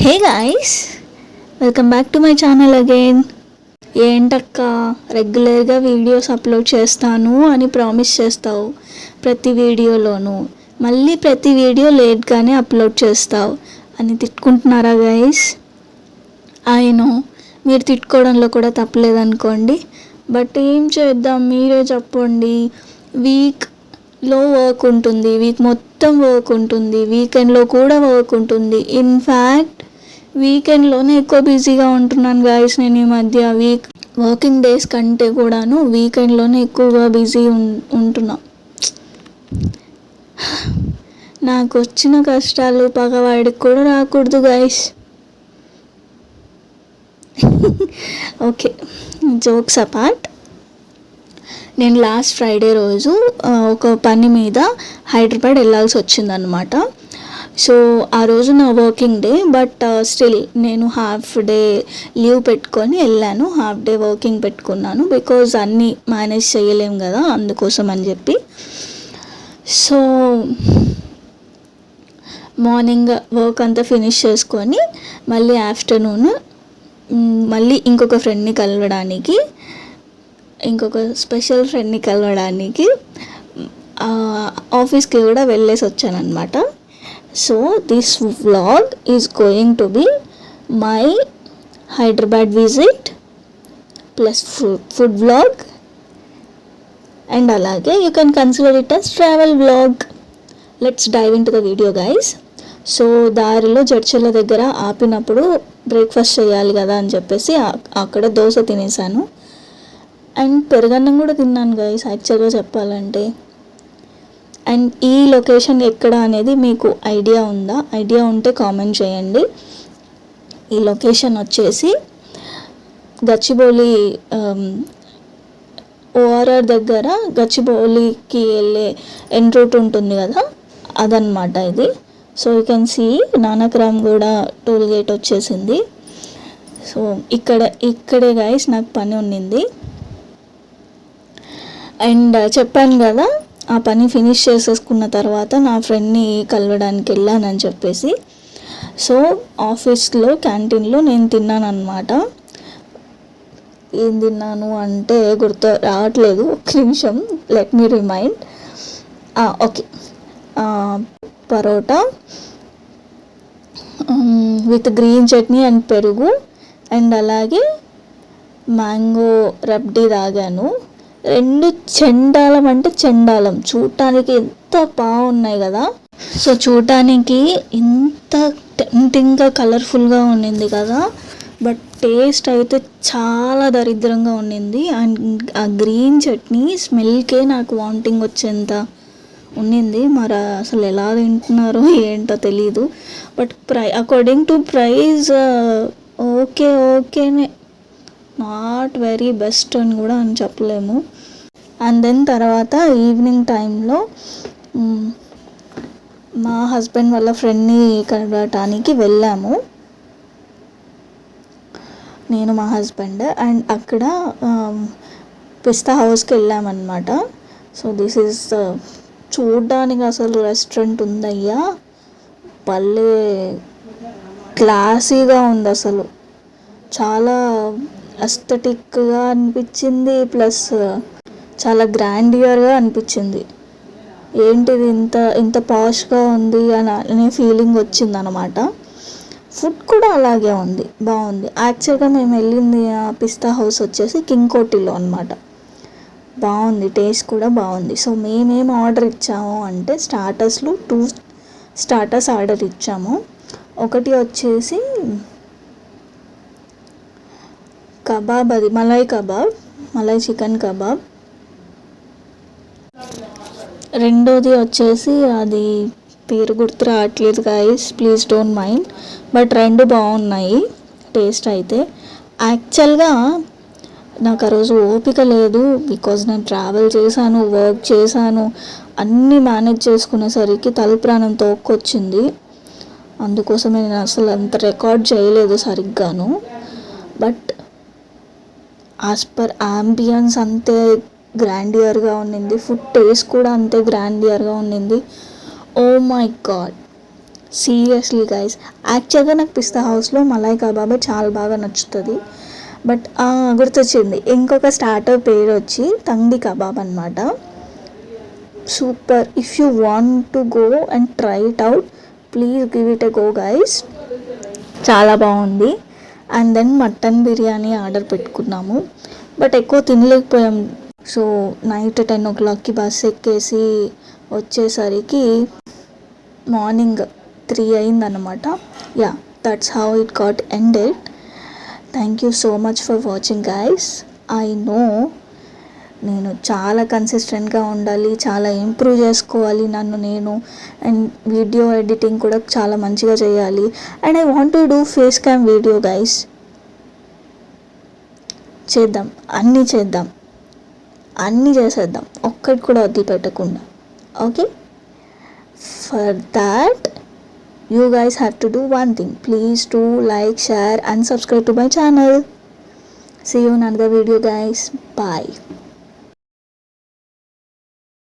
Hey guys, welcome back to my channel again. ఏంటక్క రెగ్యులర్గా videos upload చేస్తాను అని ప్రామిస్ చేస్తావు ప్రతి వీడియోలోనూ, మళ్ళీ ప్రతి వీడియో లేట్గానే అప్లోడ్ చేస్తావు అని తిట్టుకుంటున్నారా గాయ్స్? అయినో మీరు తిట్టుకోవడంలో కూడా తప్పలేదనుకోండి, బట్ ఏం చేద్దాం మీరే చెప్పండి. వీక్లో వర్క్ ఉంటుంది, వీక్ మొత్తం వర్క్ ఉంటుంది, వీకెండ్లో కూడా వర్క్ ఉంటుంది. ఇన్ఫ్యాక్ట్ వీకెండ్లోనే ఎక్కువ బిజీగా ఉంటున్నాను గాయస్. నేను ఈ మధ్య వర్కింగ్ డేస్ కంటే కూడాను వీకెండ్లోనే ఎక్కువగా బిజీ ఉంటున్నా. నాకు వచ్చిన కష్టాలు పగవాడికి కూడా రాకూడదు గాయస్. ఓకే, జోక్స్ అపార్ట్, నేను లాస్ట్ ఫ్రైడే రోజు ఒక పని మీద హైదరాబాద్ వెళ్ళాల్సి వచ్చిందనమాట. సో ఆ రోజు నా వర్కింగ్ డే, బట్ స్టిల్ నేను హాఫ్ డే లీవ్ పెట్టుకొని వెళ్ళాను, హాఫ్ డే వర్కింగ్ పెట్టుకున్నాను. బికాజ్ అన్నీ మేనేజ్ చేయలేము కదా, అందుకోసం అని చెప్పి. సో మార్నింగ్ వర్క్ అంతా ఫినిష్ చేసుకొని మళ్ళీ ఆఫ్టర్నూన్ మళ్ళీ ఇంకొక స్పెషల్ ఫ్రెండ్ని కలవడానికి ఆఫీస్కి కూడా వెళ్ళేసి వచ్చానమాట. So this vlog is going to be my Hyderabad visit plus food vlog, and alage you can consider it as travel vlog. Let's dive into the video guys. So దారిలో జడ్చర్ల దగ్గర ఆపినప్పుడు breakfast చేయాలి కదా అని చెప్పేసి అక్కడ దోశ తినేసాను, అండ్ పెరుగన్నం కూడా తిన్నాను గైస్ యాక్చువల్గా చెప్పాలంటే. అండ్ ఈ లొకేషన్ ఎక్కడ అనేది మీకు ఐడియా ఉందా? ఐడియా ఉంటే కామెంట్ చేయండి. ఈ లొకేషన్ వచ్చేసి గచ్చిబౌలి ఓఆర్ఆర్ దగ్గర గచ్చిబౌలికి వెళ్ళే ఎన్ రూట్ ఉంటుంది కదా, అదనమాట ఇది. So you can see Nanakram కూడా టోల్ గేట్ వచ్చేసింది. సో ఇక్కడే గైస్ నాకు పని ఉన్నింది, అండ్ చెప్పాను కదా ఆ పని ఫినిష్ చేసేసుకున్న తర్వాత నా ఫ్రెండ్ని కలవడానికి వెళ్ళానని చెప్పేసి. సో ఆఫీస్లో క్యాంటీన్లో నేను తిన్నాను అనమాట. ఏం తిన్నాను అంటే గుర్తు రావట్లేదు, ఒక్క నిమిషం, let me remind. Okay, parotta with green chutney and పెరుగు, అండ్ అలాగే మ్యాంగో రబ్డీ తాగాను. రెండు చెండాలం అంటే చెండాలం, చూడటానికి ఎంత బాగున్నాయి కదా. సో చూడటానికి ఇంత టెంప్టింగ్గా కలర్ఫుల్గా ఉండింది కదా, బట్ టేస్ట్ అయితే చాలా దరిద్రంగా ఉండింది. అండ్ ఆ గ్రీన్ చట్నీ స్మెల్కే నాకు వామిటింగ్ వచ్చేంత ఉండింది. మరి అసలు ఎలా తింటున్నారో ఏంటో తెలీదు, బట్ అకార్డింగ్ టు ప్రైస్ ఓకేనే, నాట్ వెరీ బెస్ట్ అని కూడా అని చెప్పలేము. అండ్ దెన్ తర్వాత ఈవినింగ్ టైంలో మా హస్బెండ్ వాళ్ళ ఫ్రెండ్ని కలవటానికి వెళ్ళాము, నేను మా హస్బెండ్. అండ్ అక్కడ పిస్తా హౌస్కి వెళ్ళామన్నమాట. సో దిస్ ఈజ్ చూడ్డానికి అసలు రెస్టారెంట్ ఉందయ్యా, భలే క్లాసీగా ఉంది, అసలు చాలా అస్థెటిక్గా అనిపించింది, ప్లస్ చాలా గ్రాండియర్గా అనిపించింది. ఏంటిది ఇంత పాష్గా ఉంది అనే ఫీలింగ్ వచ్చింది అనమాట. ఫుడ్ కూడా అలాగే ఉంది, బాగుంది. యాక్చువల్గా మేము వెళ్ళింది పిస్తా హౌస్ వచ్చేసి కింగ్ కోటిలో అనమాట. బాగుంది, టేస్ట్ కూడా బాగుంది. సో మేమేం ఆర్డర్ ఇచ్చాము అంటే స్టార్టర్స్లో 2 స్టార్టర్స్ ఆర్డర్ ఇచ్చాము. ఒకటి వచ్చేసి కబాబ్, అది మలై చికెన్ కబాబ్. రెండోది వచ్చేసి అది పేరు గుర్తు రావట్లేదు guys, please don't mind, but రెండు బాగున్నాయి టేస్ట్ అయితే. యాక్చువల్గా నాకు ఆ రోజు ఓపిక లేదు, బికాజ్ నేను ట్రావెల్ చేశాను, వర్క్ చేశాను, అన్నీ మేనేజ్ చేసుకునేసరికి తలప్రాణం తోక్కొచ్చింది. అందుకోసమే నేను అసలు అంత రికార్డ్ చేయలేదు సరిగ్గాను. బట్ యాజ్ పర్ యాంబియన్స్ అంతే గ్రాండియర్గా ఉండింది, ఫుడ్ టేస్ట్ కూడా అంతే గ్రాండియర్గా ఉండింది. Oh my god, seriously guys, యాక్చువల్గా నాకు పిస్తా హౌస్లో మలాయ్ కబాబే చాలా బాగా నచ్చుతుంది. బట్ గుర్తొచ్చింది, ఇంకొక స్టార్టర్ పేరు వచ్చి తంగ్డి కబాబ్ అనమాట. Super. If you want to go and try it out, please give it a go guys. చాలా బాగుంది. And then mutton biryani order పెట్టుకున్నాము, బట్ ఎక్కువ తినలేకపోయాం. సో నైట్ 10 o'clockకి బస్ ఎక్కేసి వచ్చేసరికి మార్నింగ్ 3 అయిందన్నమాట. Yeah, that's how it got ended. Thank you so much for watching guys. I know నేను చాలా కన్సిస్టెంట్గా ఉండాలి, చాలా ఇంప్రూవ్ చేసుకోవాలి నన్ను నేను, అండ్ వీడియో ఎడిటింగ్ కూడా చాలా మంచిగా చేయాలి. And I want to do face cam video guys. చేద్దాం, అన్నీ చేసేద్దాం, ఒక్కటి కూడా వదిలిపెట్టకుండా. Okay, for that you guys have to do one thing. Please do like, share and subscribe to my channel. See you in another video guys. Bye.